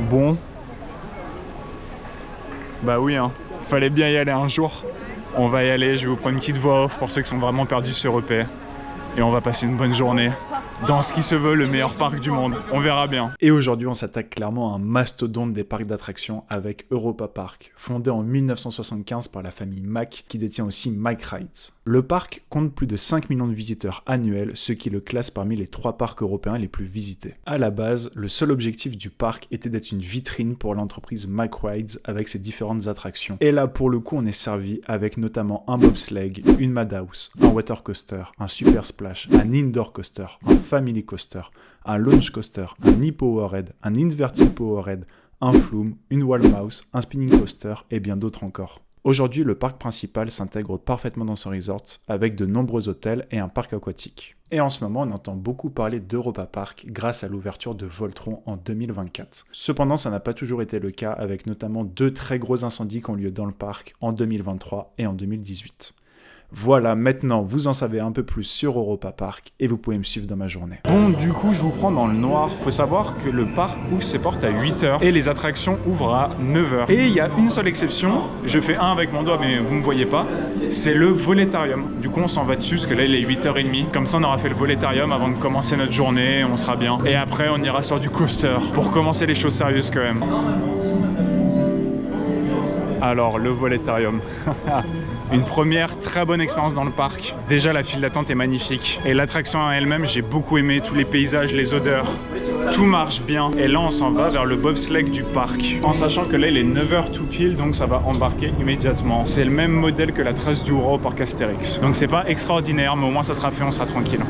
Bon. Bah oui, hein. Fallait bien y aller un jour. On va y aller, je vais vous prendre une petite voix off pour ceux qui sont vraiment perdus sur EP. Et on va passer une bonne journée dans ce qui se veut le meilleur parc du monde. On verra bien. Et aujourd'hui, on s'attaque clairement à un mastodonte des parcs d'attractions avec Europa Park, fondé en 1975 par la famille Mack, qui détient aussi Mack Rides. Le parc compte plus de 5 millions de visiteurs annuels, ce qui le classe parmi les 3 parcs européens les plus visités. À la base, le seul objectif du parc était d'être une vitrine pour l'entreprise Mack Rides avec ses différentes attractions. Et là, pour le coup, on est servi avec notamment un bobsleigh, une Madhouse, un water coaster, un super splash, un indoor coaster, un family coaster, un launch coaster, un e-powerhead, un inverted powerhead, un flume, une wall mouse, un spinning coaster et bien d'autres encore. Aujourd'hui, le parc principal s'intègre parfaitement dans son resort avec de nombreux hôtels et un parc aquatique. Et en ce moment, on entend beaucoup parler d'Europa Park grâce à l'ouverture de Voltron en 2024. Cependant, ça n'a pas toujours été le cas avec notamment 2 très gros incendies qui ont lieu dans le parc en 2023 et en 2018. Voilà, maintenant vous en savez un peu plus sur Europa Park et vous pouvez me suivre dans ma journée. Bon, du coup, je vous prends dans le noir. Faut savoir que le parc ouvre ses portes à 8h et les attractions ouvrent à 9h. Et il y a une seule exception, je fais un avec mon doigt mais vous me voyez pas, c'est le voletarium. Du coup, on s'en va dessus parce que là il est 8h30. Comme ça, on aura fait le voletarium avant de commencer notre journée, on sera bien. Et après, on ira sur du coaster pour commencer les choses sérieuses quand même. Alors, le voletarium. Une première très bonne expérience dans le parc. Déjà, la file d'attente est magnifique. Et l'attraction en elle-même, j'ai beaucoup aimé. Tous les paysages, les odeurs, tout marche bien. Et là, on s'en va vers le bobsleigh du parc. En sachant que là, il est 9h tout pile, donc ça va embarquer immédiatement. C'est le même modèle que la trace du roi au parc Astérix. Donc c'est pas extraordinaire, mais au moins ça sera fait, on sera tranquille.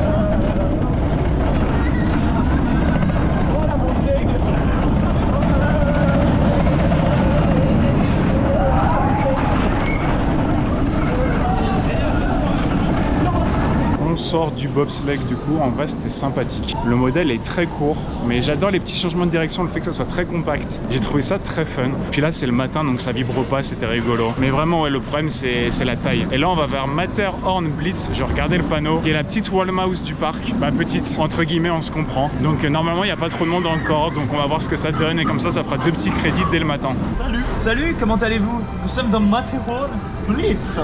Sort du bobsleigh du coup, en vrai c'était sympathique. Le modèle est très court, mais j'adore les petits changements de direction, le fait que ça soit très compact. J'ai trouvé ça très fun. Puis là c'est le matin donc ça vibre pas, c'était rigolo. Mais vraiment ouais, le problème c'est la taille. Et là on va vers Matterhorn Blitz, je regardais le panneau, qui est la petite wall mouse du parc. Bah petite, entre guillemets on se comprend. Donc normalement il n'y a pas trop de monde encore, donc on va voir ce que ça donne et comme ça fera 2 petits crédits dès le matin. Salut. Salut, comment allez-vous? Nous sommes dans Matterhorn Blitz.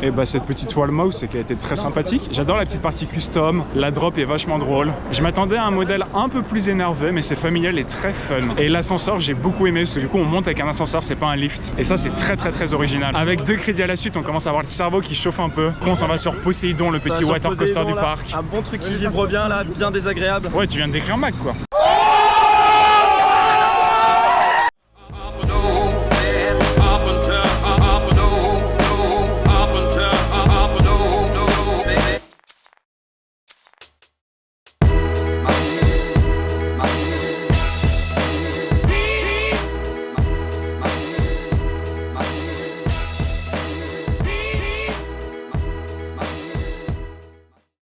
Et bah cette petite wall mouse c'est qu'elle a été très sympathique. J'adore la petite partie custom, la drop est vachement drôle. Je m'attendais à un modèle un peu plus énervé mais c'est familial et très fun. Et l'ascenseur j'ai beaucoup aimé parce que du coup on monte avec un ascenseur, c'est pas un lift. Et ça c'est très original. Avec 2 crédits à la suite on commence à avoir le cerveau qui chauffe un peu. On s'en va sur Poséidon, le petit water coaster du parc. Un bon truc qui vibre bien là, bien désagréable. Ouais tu viens de décrire Mac quoi.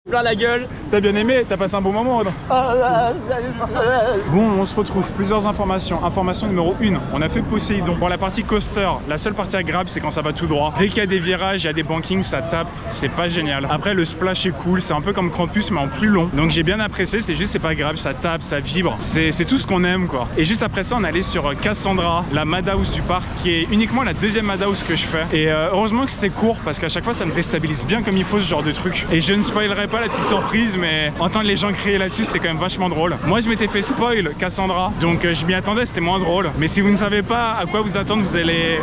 Plein la gueule. T'as bien aimé? T'as passé un bon moment? Bon, on se retrouve. Plusieurs informations. Information numéro 1, on a fait Poséidon. Pour la partie coaster, la seule partie agréable, c'est quand ça va tout droit. Dès qu'il y a des virages, il y a des bankings, ça tape, c'est pas génial. Après, le splash est cool, c'est un peu comme Krampus, mais en plus long. Donc j'ai bien apprécié, c'est juste, c'est pas grave, ça tape, ça vibre. C'est tout ce qu'on aime, quoi. Et juste après ça, on est allé sur Cassandra, la Madhouse du parc, qui est uniquement la 2e Madhouse que je fais. Et heureusement que c'était court, parce qu'à chaque fois, ça me déstabilise bien comme il faut ce genre de truc. Et je ne spoilerai pas la petite surprise, mais entendre les gens crier là-dessus, c'était quand même vachement drôle. Moi, je m'étais fait spoil Cassandra, donc je m'y attendais, c'était moins drôle. Mais si vous ne savez pas à quoi vous attendre, vous allez...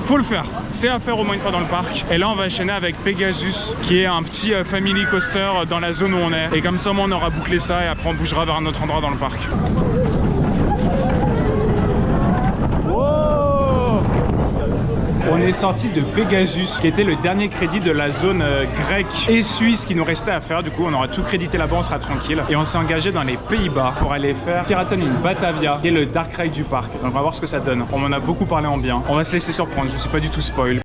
Faut le faire, c'est à faire au moins une fois dans le parc. Et là on va enchaîner avec Pegasus, qui est un petit family coaster dans la zone où on est. Et comme ça, on aura bouclé ça et après on bougera vers un autre endroit dans le parc. On est sorti de Pegasus, qui était le dernier crédit de la zone grecque et suisse qui nous restait à faire. Du coup, on aura tout crédité là-bas, on sera tranquille. Et on s'est engagé dans les Pays-Bas pour aller faire Piraten in Batavia, qui est le dark ride du parc. Donc on va voir ce que ça donne. On m'en a beaucoup parlé en bien. On va se laisser surprendre, je suis pas du tout spoil.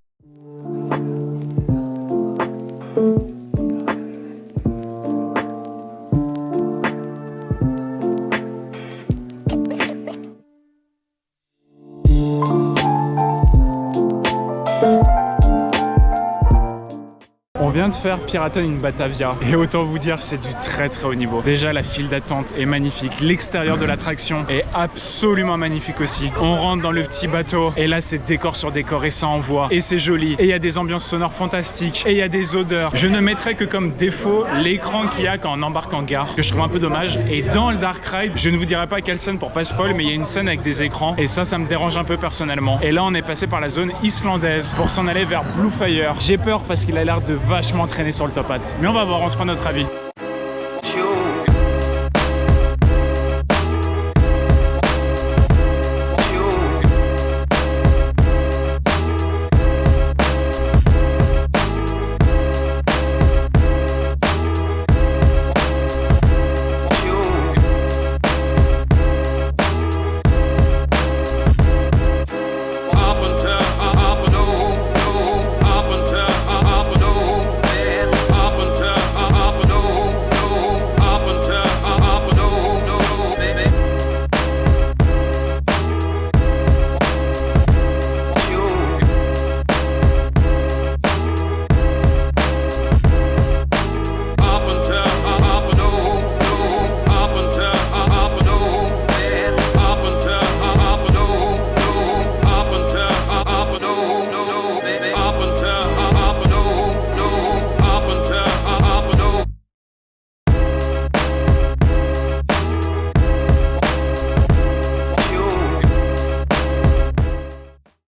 de faire Piraten in Batavia et autant vous dire c'est du très très haut niveau. Déjà la file d'attente est magnifique, l'extérieur de l'attraction est absolument magnifique aussi. On rentre dans le petit bateau et là c'est décor sur décor et ça envoie et c'est joli et il y a des ambiances sonores fantastiques et il y a des odeurs. Je ne mettrai que comme défaut l'écran qu'il y a quand on embarque en gare, que je trouve un peu dommage. Et dans le Dark Ride, je ne vous dirai pas quelle scène pour pas spoil, mais il y a une scène avec des écrans et ça me dérange un peu personnellement. Et là on est passé par la zone islandaise pour s'en aller vers Bluefire. J'ai peur parce qu'il a l'air de vachement traîner sur le top hat, mais on va voir, on se prend notre avis.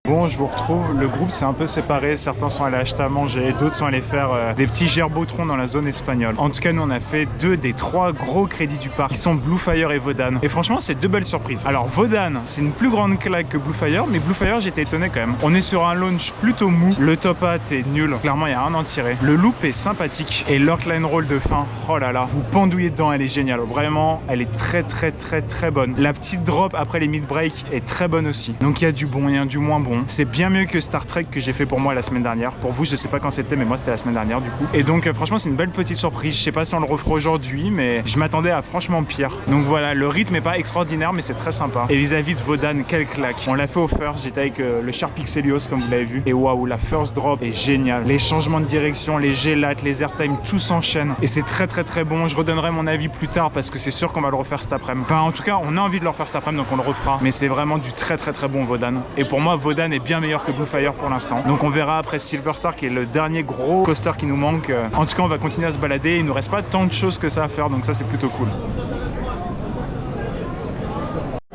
Bon, je vous retrouve, le groupe s'est un peu séparé, certains sont allés acheter à manger, d'autres sont allés faire des petits gerbotrons dans la zone espagnole. En tout cas, nous on a fait 2 des 3 gros crédits du parc qui sont Bluefire et Vodan. Et franchement, c'est 2 belles surprises. Alors Vodan, c'est une plus grande claque que Bluefire, mais Bluefire, j'étais étonné quand même. On est sur un launch plutôt mou, le top hat est nul, clairement il n'y a rien à en tirer. Le loop est sympathique et l'Orkline Roll de fin, oh là là, vous pendouillez dedans, elle est géniale. Vraiment, elle est très bonne. La petite drop après les mid-break est très bonne aussi. Donc il y a du bon et du moins bon. C'est bien mieux que Star Trek que j'ai fait pour moi la semaine dernière. Pour vous, je sais pas quand c'était, mais moi c'était la semaine dernière du coup. Et donc franchement, c'est une belle petite surprise. Je sais pas si on le refera aujourd'hui, mais je m'attendais à franchement pire. Donc voilà, le rythme est pas extraordinaire, mais c'est très sympa. Et vis-à-vis de Vodan, quelle claque. On l'a fait au first, j'étais avec le Sharp Xelios comme vous l'avez vu. Et waouh, la first drop est géniale. Les changements de direction, les gélates, les airtime, tout s'enchaîne. Et c'est très bon. Je redonnerai mon avis plus tard parce que c'est sûr qu'on va le refaire cet après-midi. Enfin, en tout cas, on a envie de le refaire cet après-midi, donc on le refera. Mais c'est vraiment du très bon Vodan. Et pour moi, Vodan est bien meilleur que Bluefire pour l'instant. Donc on verra après Silver Star qui est le dernier gros coaster qui nous manque. En tout cas, on va continuer à se balader. Il nous reste pas tant de choses que ça à faire, donc ça c'est plutôt cool.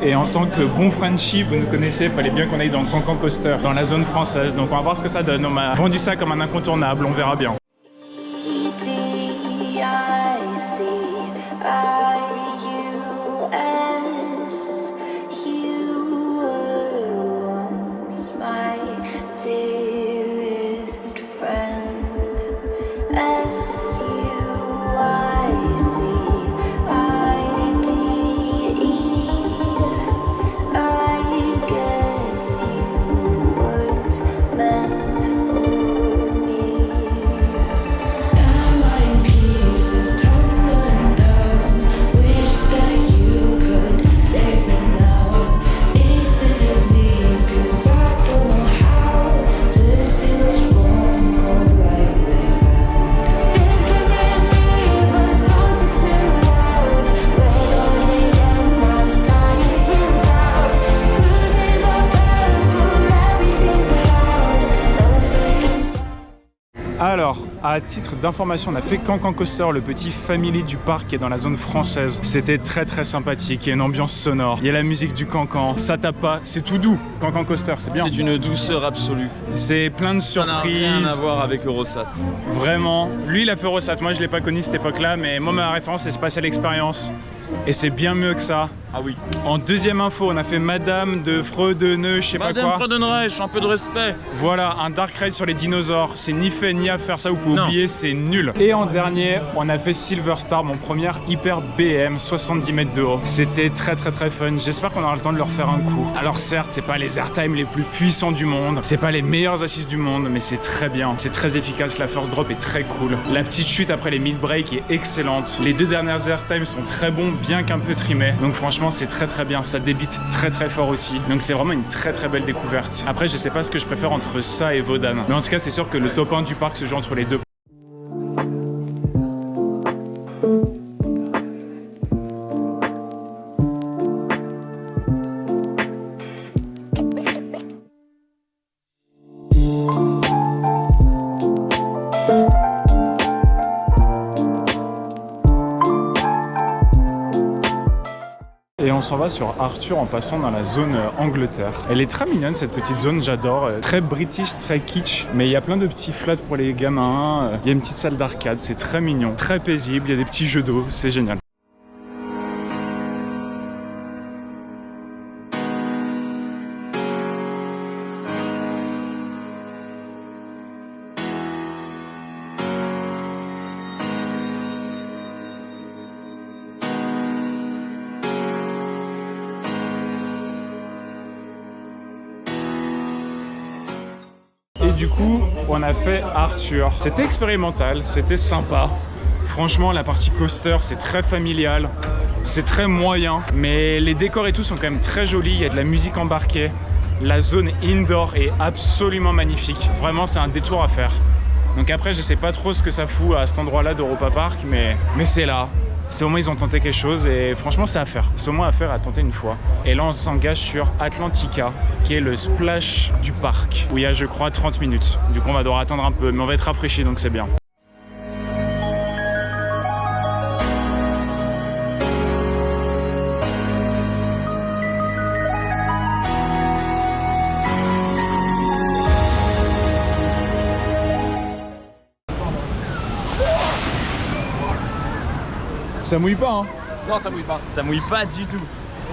Et en tant que bon Frenchie, vous nous connaissez, il fallait bien qu'on aille dans le Cancan Coaster, dans la zone française. Donc on va voir ce que ça donne. On m'a vendu ça comme un incontournable, on verra bien. Alors, à titre d'information, on a fait Cancan Coaster, le petit family du parc qui est dans la zone française. C'était très sympathique, il y a une ambiance sonore, il y a la musique du Cancan, ça tape pas, c'est tout doux. Cancan Coaster, c'est bien. C'est une douceur absolue. C'est plein de surprises. Ça n'a rien à voir avec Eurosat. Vraiment. Lui, il a fait Eurosat, moi je l'ai pas connu cette époque-là, mais moi ma référence c'est Spatial Experience. Et c'est bien mieux que ça. Ah oui. En deuxième info, on a fait Madame de Freudeneux, je sais pas quoi. Madame Freudenreich, un peu de respect. Voilà, un Dark Ride sur les dinosaures. C'est ni fait ni à faire, ça vous pouvez oublier, c'est nul. Et en dernier, on a fait Silver Star, mon premier hyper BM, 70 mètres de haut. C'était très fun. J'espère qu'on aura le temps de leur faire un coup. Alors certes, c'est pas les airtime les plus puissants du monde, c'est pas les meilleures assises du monde, mais c'est très bien. C'est très efficace, la first drop est très cool. La petite chute après les mid-break est excellente. Les 2 dernières airtime sont très bons, bien qu'un peu trimés. Donc franchement, c'est très bien. Ça débite très fort aussi. Donc c'est vraiment une très belle découverte. Après, je sais pas ce que je préfère entre ça et Vodan. Mais en tout cas, c'est sûr que le top 1 du parc se joue entre les deux. Et on s'en va sur Arthur en passant dans la zone Angleterre. Elle est très mignonne cette petite zone, j'adore. Très british, très kitsch. Mais il y a plein de petits flats pour les gamins. Il y a une petite salle d'arcade, c'est très mignon. Très paisible, il y a des petits jeux d'eau, c'est génial. Et du coup, on a fait Arthur. C'était expérimental, c'était sympa. Franchement, la partie coaster, c'est très familial. C'est très moyen. Mais les décors et tout sont quand même très jolis. Il y a de la musique embarquée. La zone indoor est absolument magnifique. Vraiment, c'est un détour à faire. Donc après, je sais pas trop ce que ça fout à cet endroit-là d'Europa Park, mais c'est là. C'est au moins ils ont tenté quelque chose et franchement c'est à faire. C'est au moins à faire, à tenter une fois. Et là on s'engage sur Atlantica, qui est le splash du parc, où il y a je crois 30 minutes. Du coup on va devoir attendre un peu, mais on va être rafraîchi donc c'est bien. Ça mouille pas hein? Non, ça mouille pas. Ça mouille pas du tout.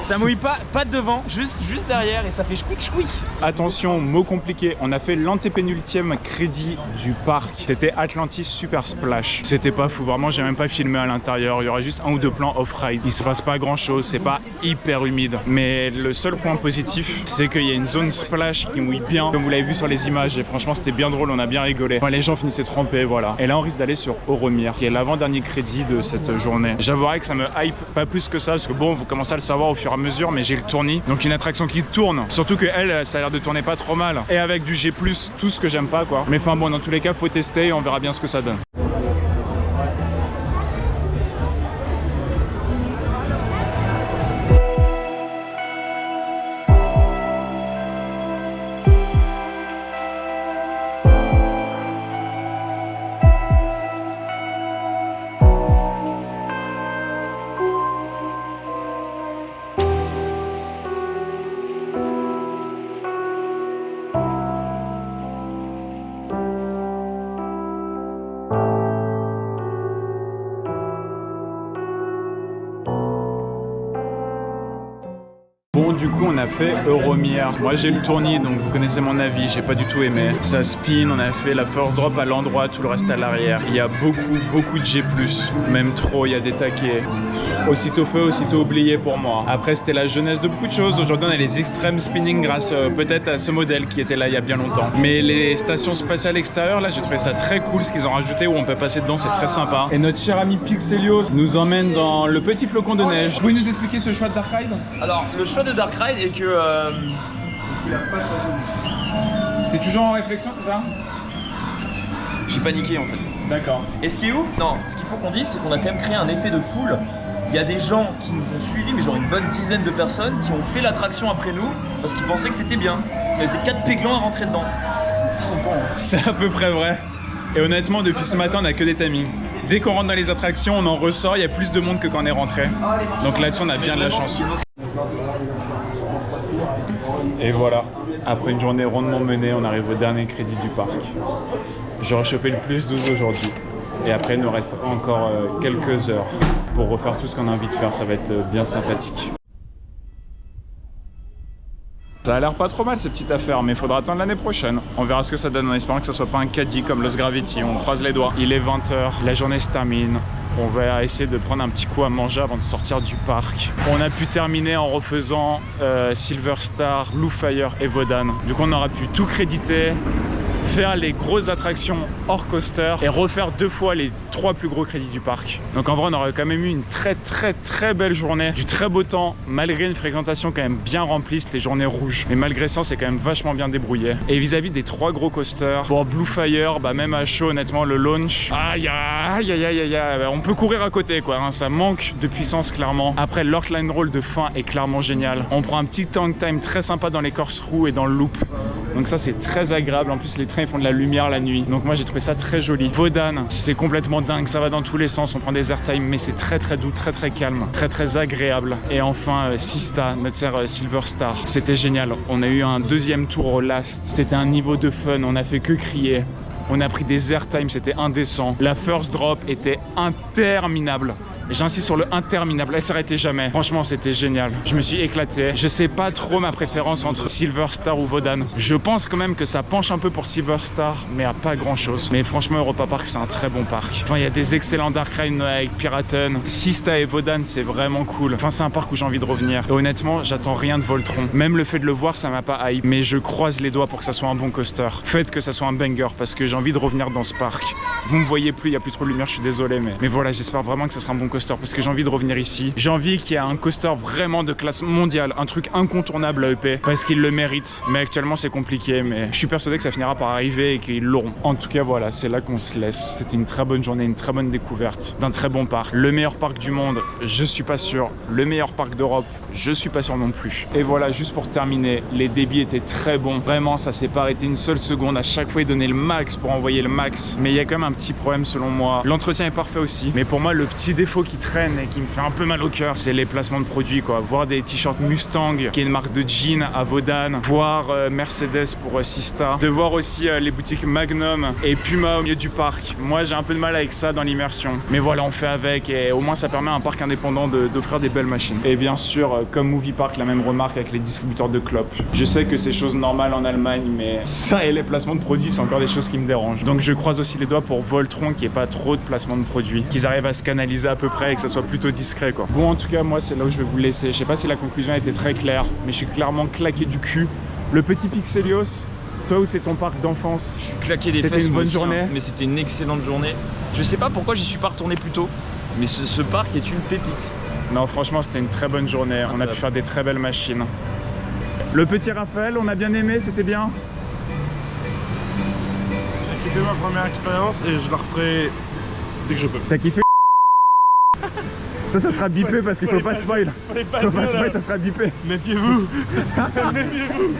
Ça mouille pas devant, juste derrière et ça fait chouic chouic. Attention, mot compliqué, on a fait l'antépénultième crédit du parc. C'était Atlantis Super Splash. C'était pas fou, vraiment j'ai même pas filmé à l'intérieur. Il y aura juste un ou deux plans off-ride. Il se passe pas grand chose, c'est pas hyper humide. Mais le seul point positif, c'est qu'il y a une zone splash qui mouille bien, comme vous l'avez vu sur les images. Et franchement c'était bien drôle, on a bien rigolé. Enfin, les gens finissaient trempés, voilà. Et là on risque d'aller sur Euromir, qui est l'avant-dernier crédit de cette journée. J'avouerai que ça me hype pas plus que ça, parce que bon, vous commencez à le savoir au fur et à mesure, mais j'ai le tournis, donc une attraction qui tourne, surtout que elle, ça a l'air de tourner pas trop mal, et avec du G+, tout ce que j'aime pas quoi. Mais enfin bon, dans tous les cas, faut tester et on verra bien ce que ça donne. Bon, du coup, on a fait Euromir. Moi, j'ai le tournis, donc vous connaissez mon avis, j'ai pas du tout aimé. Ça spin, on a fait la first drop à l'endroit, tout le reste à l'arrière. Il y a beaucoup de G+, même trop, il y a des taquets. Aussitôt fait, aussitôt oublié pour moi. Après, c'était la jeunesse de beaucoup de choses. Aujourd'hui, on a les extreme spinning grâce peut-être à ce modèle qui était là il y a bien longtemps. Mais les stations spatiales extérieures, là, j'ai trouvé ça très cool, ce qu'ils ont rajouté, où on peut passer dedans, c'est très sympa. Et notre cher ami Pixelios nous emmène dans le petit flocon de neige. Vous pouvez nous expliquer ce choix de Dark Ride? Alors, le choix de Dark Ride est que... T'es toujours en réflexion, c'est ça? J'ai paniqué en fait. D'accord. Et ce qui est ouf, non, ce qu'il faut qu'on dise, c'est qu'on a quand même créé un effet de foule. Il y a des gens qui nous ont suivis, mais genre une bonne dizaine de personnes qui ont fait l'attraction après nous parce qu'ils pensaient que c'était bien. Il y avait 4 péglans à rentrer dedans. Ils sont cons. Hein. C'est à peu près vrai. Et honnêtement, depuis ce matin, on a que des tamis. Dès qu'on rentre dans les attractions, on en ressort, il y a plus de monde que quand on est rentré. Donc là-dessus, on a bien de la chance. Et voilà, après une journée rondement menée, on arrive au dernier crédit du parc. J'aurais chopé le plus 12 aujourd'hui. Et après, il nous reste encore quelques heures pour refaire tout ce qu'on a envie de faire. Ça va être bien sympathique. Ça a l'air pas trop mal ces petites affaires, mais il faudra attendre l'année prochaine. On verra ce que ça donne en espérant que ça soit pas un caddie comme Lost Gravity. On croise les doigts. Il est 20h, la journée se termine. On va essayer de prendre un petit coup à manger avant de sortir du parc. On a pu terminer en refaisant Silver Star, Blue Fire et Vodan. Du coup, on aura pu tout créditer, faire les grosses attractions hors coaster et refaire 2 fois les 3 plus gros crédits du parc. Donc en vrai, on aurait quand même eu une très belle journée, du très beau temps, malgré une fréquentation quand même bien remplie. C'était journée rouge, mais malgré ça, c'est quand même vachement bien débrouillé. Et vis-à-vis des 3 gros coasters, pour Blue Fire, bah même à chaud, honnêtement, le launch, aïe, on peut courir à côté quoi, hein. Ça manque de puissance clairement. Après, l'Orc Line Roll de fin est clairement génial. On prend un petit tank time très sympa dans les corkscrews et dans le loop. Donc ça, c'est très agréable. En plus, les trains ils font de la lumière la nuit. Donc moi j'ai trouvé ça très joli. Vodan, c'est complètement dingue, ça va dans tous les sens, on prend des airtime, mais c'est très très doux, très très calme, très très agréable. Et enfin Sista, notre sœur Silver Star, c'était génial. On a eu un deuxième tour au last, c'était un niveau de fun, on a fait que crier. On a pris des airtime, c'était indécent. La first drop était interminable. J'insiste sur le interminable, elle s'arrêtait jamais. Franchement, c'était génial. Je me suis éclaté. Je sais pas trop ma préférence entre Silver Star ou Vodan. Je pense quand même que ça penche un peu pour Silver Star, mais à pas grand chose. Mais franchement, Europa Park, c'est un très bon parc. Enfin, il y a des excellents dark rides avec Piraten. Sista et Vodan, c'est vraiment cool. Enfin, c'est un parc où j'ai envie de revenir. Et honnêtement, j'attends rien de Voltron. Même le fait de le voir, ça m'a pas hype. Mais je croise les doigts pour que ça soit un bon coaster. Faites que ça soit un banger parce que j'ai envie de revenir dans ce parc. Vous me voyez plus, il y a plus trop de lumière, je suis désolé. Mais voilà, j'espère vraiment que ça sera un bon coaster parce que j'ai envie de revenir ici. J'ai envie qu'il y ait un coaster vraiment de classe mondiale, un truc incontournable à EP parce qu'il le mérite. Mais actuellement c'est compliqué, mais je suis persuadé que ça finira par arriver et qu'ils l'auront. En tout cas voilà, c'est là qu'on se laisse. C'était une très bonne journée, une très bonne découverte d'un très bon parc. Le meilleur parc du monde, je suis pas sûr. Le meilleur parc d'Europe, je suis pas sûr non plus. Et voilà, juste pour terminer, les débits étaient très bons. Vraiment, ça s'est pas arrêté une seule seconde. À chaque fois, ils donnaient le max pour envoyer le max. Mais il y a quand même un petit problème selon moi. L'entretien est parfait aussi. Mais pour moi, le petit défaut qui traîne et qui me fait un peu mal au cœur, c'est les placements de produits, quoi. Voir des t-shirts Mustang, qui est une marque de jean à Vodan. Voir Mercedes pour Sista. De voir aussi les boutiques Magnum et Puma au milieu du parc. Moi, j'ai un peu de mal avec ça dans l'immersion. Mais voilà, on fait avec et au moins, ça permet à un parc indépendant d'offrir des belles machines. Et bien sûr, comme Movie Park, la même remarque avec les distributeurs de clopes. Je sais que c'est chose normale en Allemagne, mais ça et les placements de produits, c'est encore des choses qui me dérangent. Donc je croise aussi les doigts pour Voltron, qu'il n'y ait pas trop de placements de produits, qu'ils arrivent à se canaliser à peu près et que ça soit plutôt discret, quoi. Bon, en tout cas, moi, c'est là où je vais vous laisser. Je sais pas si la conclusion a été très claire, mais je suis clairement claqué du cul. Le petit Pixelios, toi où c'est ton parc d'enfance? Je suis claqué des fesses. C'était une bonne journée, mais c'était une excellente journée. Je sais pas pourquoi j'y suis pas retourné plus tôt, mais ce parc est une pépite. Non, franchement, c'était une très bonne journée. On a pu faire des très belles machines. Le petit Raphaël, on a bien aimé, c'était bien. J'ai kiffé ma première expérience et je la referai dès que je peux. T'as kiffé? Ça sera bipé parce qu'il faut pas spoil. Faut pas spoil, ça sera bipé. Méfiez-vous.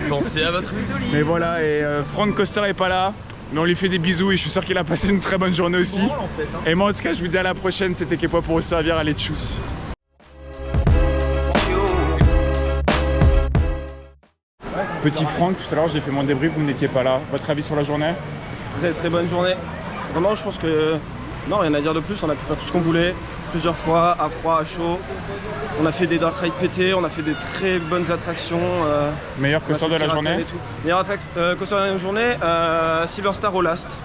Pensez à votre huile d'olive. Mais voilà, et Frank Coaster est pas là. Mais on lui fait des bisous et je suis sûr qu'il a passé une très bonne journée aussi. Drôle, en fait, hein. Et moi en tout cas je vous dis à la prochaine, c'était Kepoa pour vous servir, allez tchuss. Petit Franck, tout à l'heure j'ai fait mon débrief, vous n'étiez pas là. Votre avis sur la journée? Très très bonne journée. Vraiment je pense que non, rien à dire de plus, on a pu faire tout ce qu'on voulait, plusieurs fois, à froid, à chaud. On a fait des dark rides pétés, on a fait des très bonnes attractions. Meilleur coaster de la journée? Meilleur coaster de la journée, Silver Star au last.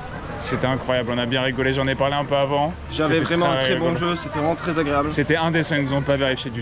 C'était incroyable, on a bien rigolé, j'en ai parlé un peu avant. J'avais vraiment un très bon jeu, c'était vraiment très agréable. C'était indécent, ils nous ont pas vérifié du